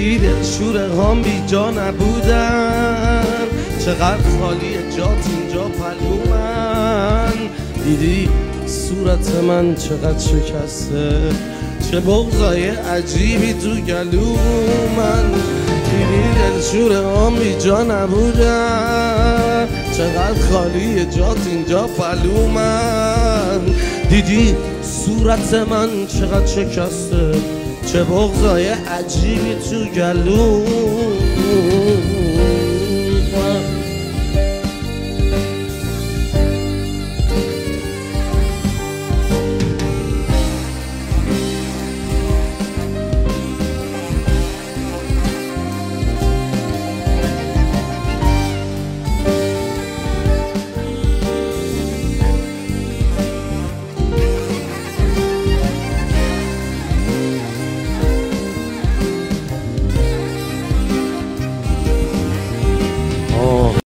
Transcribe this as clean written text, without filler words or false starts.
دیدی دلشوره هام بی جا نبودن، چقدر خالی جات اینجا پلومن. دیدی صورت من چقدر شکسته، چه بغضای عجیبی تو گلو من. دیدی دلشوره هام بی جا نبودن، چقدر خالی جات اینجا پلومن. دیدی صورت من چقدر شکسته، چه بغضای عجیبی تو گلو